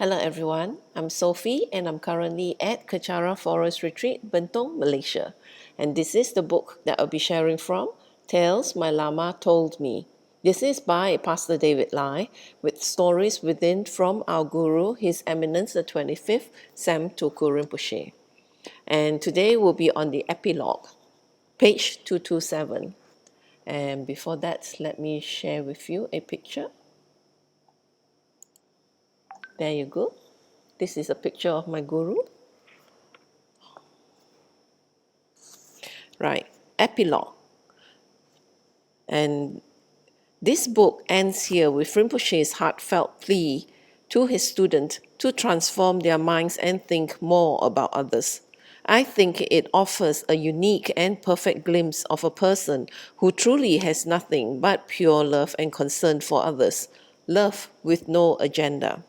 Hello everyone, I'm Sophie and I'm currently at Kecara Forest Retreat, Bentong, Malaysia. And this is the book that I'll be sharing from, Tales My Lama Told Me. This is by Pastor David Lai with stories within from our Guru, His Eminence the 25th, Sam Tuku Rinpoche. And today we'll be on the Epilogue, page 227. And before that, let me share with you a picture. There you go. This is a picture of my Guru. Right, Epilogue. And this book ends here with Rinpoche's heartfelt plea to his student to transform their minds and think more about others. I think it offers a unique and perfect glimpse of a person who truly has nothing but pure love and concern for others, love with no agenda.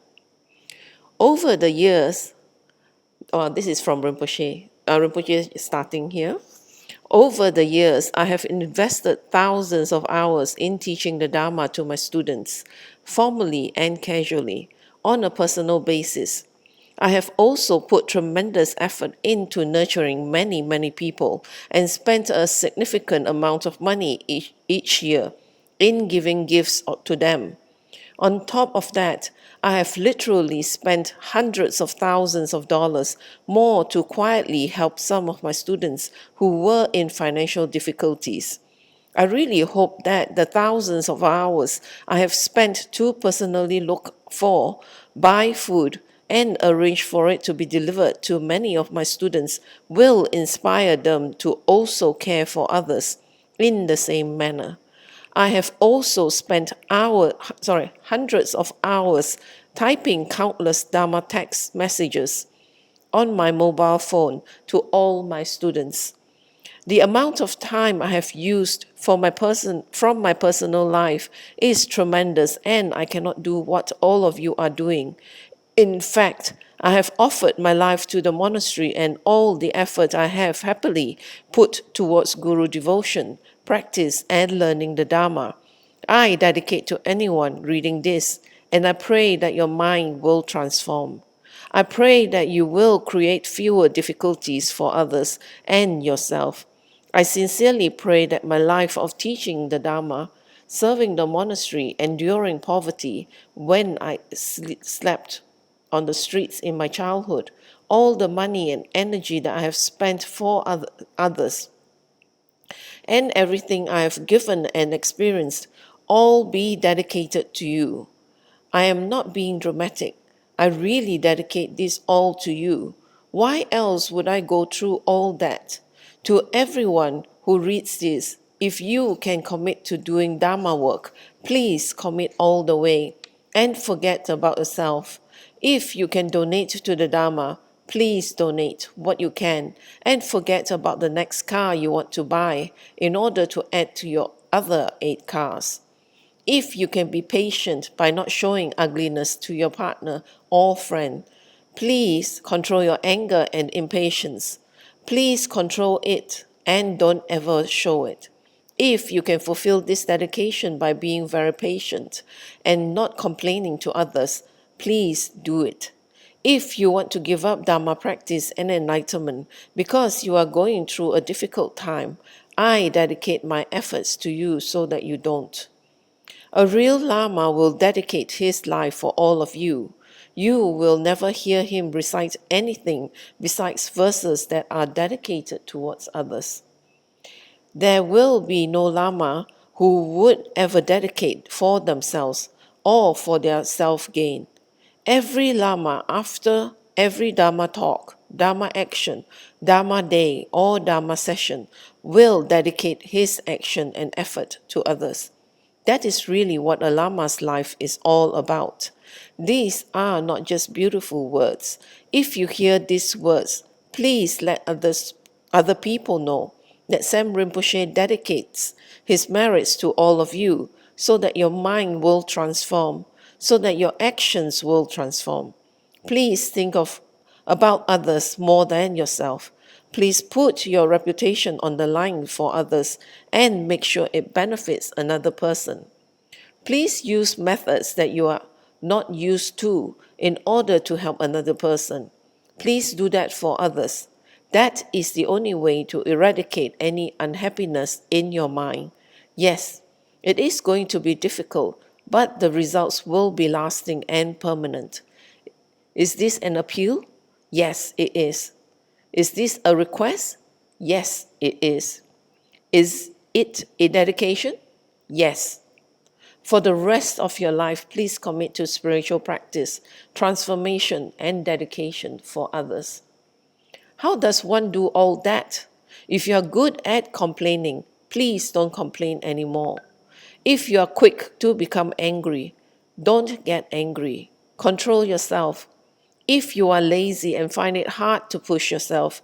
Over the years, this is from Rinpoche, Rinpoche starting here. Over the years, I have invested thousands of hours in teaching the Dharma to my students, formally and casually, on a personal basis. I have also put tremendous effort into nurturing many people and spent a significant amount of money each year in giving gifts to them. On top of that, I have literally spent hundreds of thousands of dollars more to quietly help some of my students who were in financial difficulties. I really hope that the thousands of hours I have spent to personally look for, buy food, and arrange for it to be delivered to many of my students will inspire them to also care for others in the same manner. I have also spent hundreds of hours typing countless Dharma text messages on my mobile phone to all my students. The amount of time I have used from my personal life is tremendous, and I cannot do what all of you are doing. In fact, I have offered my life to the monastery, and all the effort I have happily put towards Guru devotion, practice, and learning the Dharma, I dedicate to anyone reading this, and I pray that your mind will transform. I pray that you will create fewer difficulties for others and yourself. I sincerely pray that my life of teaching the Dharma, serving the monastery, enduring poverty when I slept on the streets in my childhood, all the money and energy that I have spent for others, and everything I have given and experienced, all be dedicated to you. I am not being dramatic. I really dedicate this all to you. Why else would I go through all that? To everyone who reads this, if you can commit to doing Dharma work, please commit all the way and forget about yourself. If you can donate to the Dharma, please donate what you can and forget about the next car you want to buy in order to add to your other 8 cars. If you can be patient by not showing ugliness to your partner or friend, please control your anger and impatience. Please control it and don't ever show it. If you can fulfill this dedication by being very patient and not complaining to others, please do it. If you want to give up Dharma practice and enlightenment because you are going through a difficult time, I dedicate my efforts to you so that you don't. A real Lama will dedicate his life for all of you. You will never hear him recite anything besides verses that are dedicated towards others. There will be no Lama who would ever dedicate for themselves or for their self-gain. Every Lama, after every Dharma talk, Dharma action, Dharma day, or Dharma session, will dedicate his action and effort to others. That is really what a Lama's life is all about. These are not just beautiful words. If you hear these words, please let other people know that Sam Rinpoche dedicates his merits to all of you so that your mind will transform, so that your actions will transform. Please think about others more than yourself. Please put your reputation on the line for others and make sure it benefits another person. Please use methods that you are not used to, in order to help another person. Please do that for others. That is the only way to eradicate any unhappiness in your mind. Yes, it is going to be difficult, but the results will be lasting and permanent. Is this an appeal? Yes, it is. Is this a request? Yes, it is. Is it a dedication? Yes. For the rest of your life, please commit to spiritual practice, transformation, and dedication for others. How does one do all that? If you are good at complaining, please don't complain anymore. If you are quick to become angry, don't get angry. Control yourself. If you are lazy and find it hard to push yourself,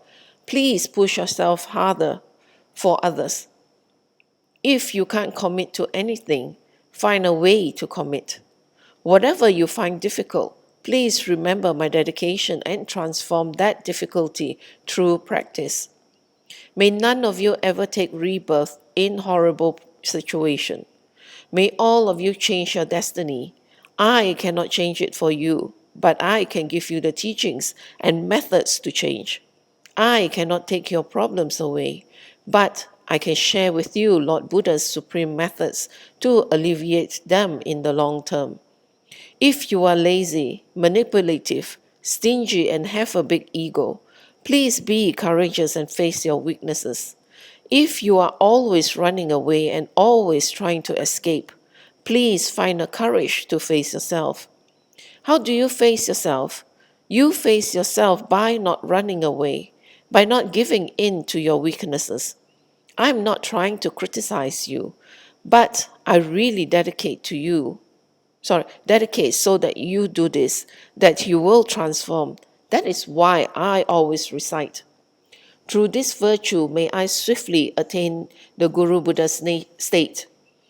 please push yourself harder for others. If you can't commit to anything, find a way to commit. Whatever you find difficult, please remember my dedication and transform that difficulty through practice. May none of you ever take rebirth in horrible situation. May all of you change your destiny. I cannot change it for you, but I can give you the teachings and methods to change. I cannot take your problems away, but I can share with you Lord Buddha's supreme methods to alleviate them in the long term. If you are lazy, manipulative, stingy, and have a big ego, please be courageous and face your weaknesses. If you are always running away and always trying to escape, please find the courage to face yourself. How do you face yourself? You face yourself by not running away, by not giving in to your weaknesses. I'm not trying to criticize you, but I really dedicate so that you do this, that you will transform. That is why I always recite. Through this virtue, may I swiftly attain the Guru Buddha's state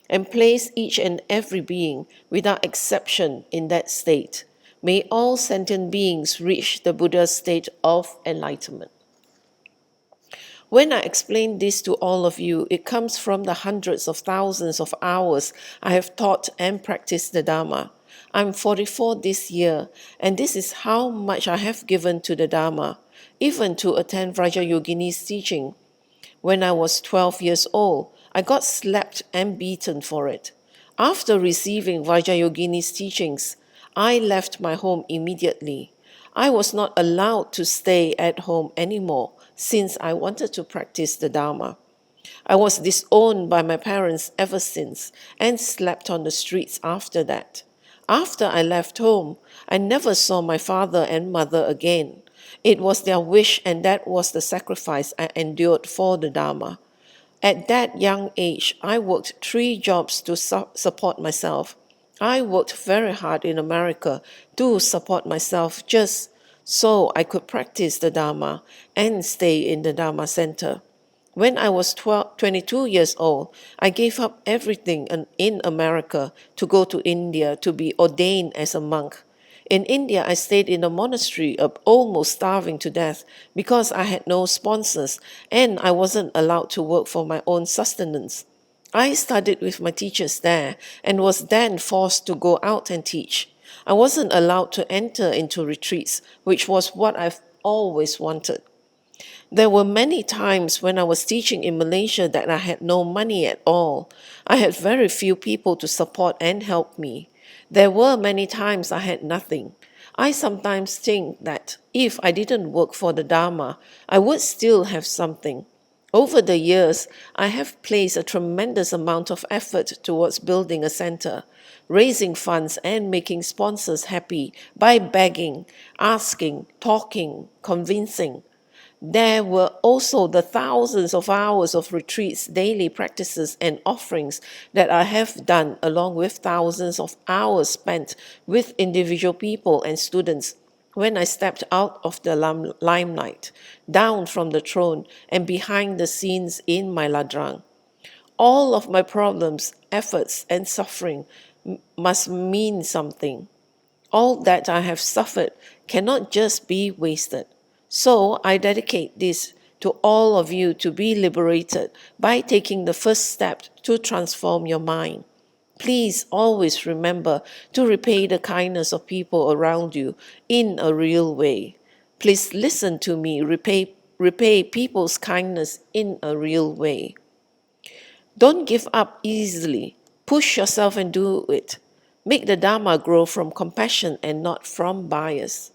and place each and every being without exception in that state. May all sentient beings reach the Buddha's state of enlightenment. When I explain this to all of you, it comes from the hundreds of thousands of hours I have taught and practiced the Dharma. I'm 44 this year, and this is how much I have given to the Dharma, even to attend Vrajayogini's teaching. When I was 12 years old, I got slapped and beaten for it. After receiving Vrajayogini's teachings, I left my home immediately. I was not allowed to stay at home anymore since I wanted to practice the Dharma. I was disowned by my parents ever since and slept on the streets after that. After I left home, I never saw my father and mother again. It was their wish, and that was the sacrifice I endured for the Dharma. At that young age, I worked 3 jobs to support myself. I worked very hard in America to support myself just so I could practice the Dharma and stay in the Dharma center. When I was 22 years old, I gave up everything in America to go to India to be ordained as a monk. In India, I stayed in a monastery, almost starving to death because I had no sponsors and I wasn't allowed to work for my own sustenance. I studied with my teachers there and was then forced to go out and teach. I wasn't allowed to enter into retreats, which was what I've always wanted. There were many times when I was teaching in Malaysia that I had no money at all. I had very few people to support and help me. There were many times I had nothing. I sometimes think that if I didn't work for the Dharma, I would still have something. Over the years, I have placed a tremendous amount of effort towards building a center, raising funds and making sponsors happy by begging, asking, talking, convincing. There were also the thousands of hours of retreats, daily practices, and offerings that I have done, along with thousands of hours spent with individual people and students. When I stepped out of the limelight, down from the throne, and behind the scenes in my ladrang, all of my problems, efforts, and suffering must mean something. All that I have suffered cannot just be wasted. So I dedicate this to all of you to be liberated by taking the first step to transform your mind. Please always remember to repay the kindness of people around you in a real way. Please listen to me, repay people's kindness in a real way. Don't give up easily. Push yourself and do it. Make the Dharma grow from compassion and not from bias.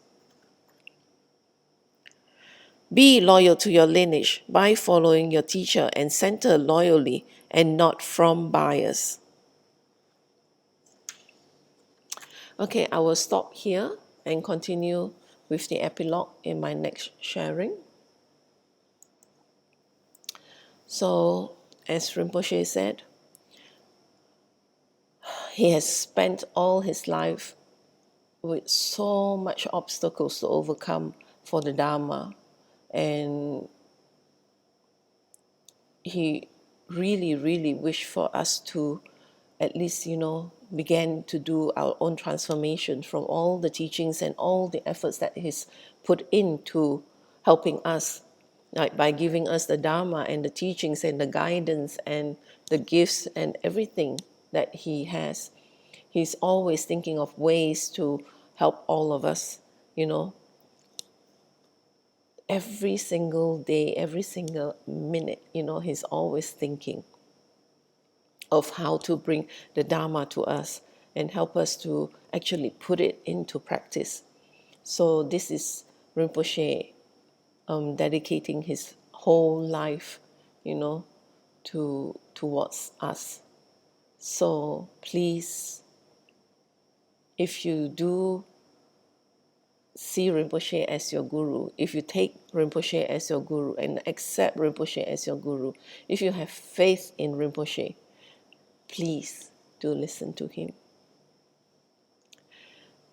Be loyal to your lineage by following your teacher and center loyally and not from bias. Okay, I will stop here and continue with the epilogue in my next sharing. So, as Rinpoche said, he has spent all his life with so much obstacles to overcome for the Dharma, and he really wished for us to at least, begin to do our own transformation from all the teachings and all the efforts that he's put into helping us, like by giving us the Dharma and the teachings and the guidance and the gifts and everything that he has. He's always thinking of ways to help all of us, every single day, every single minute, he's always thinking of how to bring the Dharma to us and help us to actually put it into practice. So this is Rinpoche dedicating his whole life, towards us. So please, if you do see Rinpoche as your guru, if you take Rinpoche as your guru and accept Rinpoche as your guru, if you have faith in Rinpoche, please do listen to him.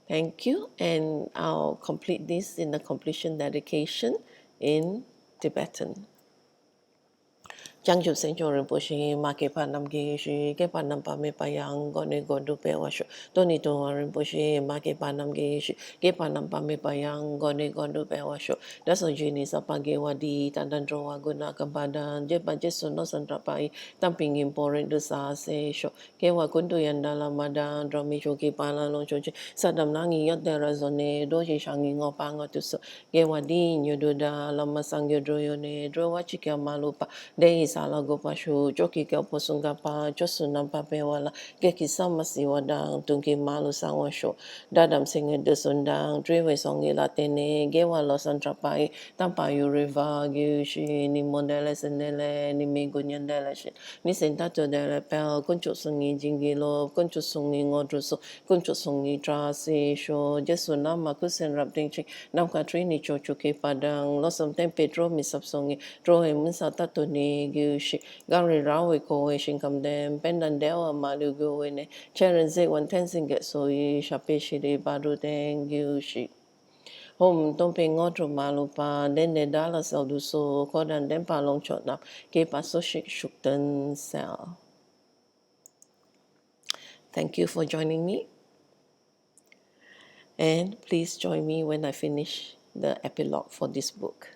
Thank you, and I'll complete this in the completion dedication in Tibetan. Jangjub Sencho Rinpoche, Ma Ke Pa Nam Ge Shi, Ke Pa Nam Pa Me Pa Yang, Go Ne Go Du Pe Wa Sho, Doni To Rinpoche, Ma Ke Pa Nam Ge Shi, Ke Pa Nam Pa Me Pa Yang, Go Ne Go Du Pe Wa Sho, Da So Ji Ni Sa Pa Ge Wa Di, Tan Dan Tro Wa Gu Na Ka Pa Dan, Je Pa Je So No San Tra Pa I, Tam Ping Im Po Ren Du Sa Se Sho, Ke Wa Kun Tu Yan Da La Ma Dan, Dro Mi Sho Ke Pa La Long Sho Chi, Sa Dam Na Ngi Yot De Ra Zo Ne, Do Shi Shang Ngi Ngo Pa Ngo Tu So, Ke Wa Di Nyo Du Da, Lama Sang Yo Dro Yo Ne, Dro Wa Chi Kia Ma Lu Pa, De Sala Gopashu, Joki Kaposungapa, Josunampa Pewala, Geki Samasi Wadang, Tunki Malu Sangwasho, Dadam Singer de Sundang, Drewe Songi Latene, Gewa Losan Trapai, Tampayu Riva, Gyushi, Ni Modeles and Nele, Ni Megunyan Delesh, Ni Sentato de Repel, Concho Sungi Jingilo, Concho Sungi Ngodruso, Concho Sungi Trasi, Sho, Jesunama, Kusen Rapting, Nam Katrini Chochuke Padang, Losam Tempe, Dro Misapsongi, Dro Misatato Gyushi, Gary Rawi Ko Shinkam Dem, Pendan Dewa Malu Guine, Cheren Zig One Tensing Get So Yi, Shapishi Badu Deng Gyushi. Home Tomping Otro Malupa, then the Dallas Alduso, Kodan Dempa Long Chotnap, Kepa Soshik Shukten Cell. Thank you for joining me. And please join me when I finish the epilogue for this book.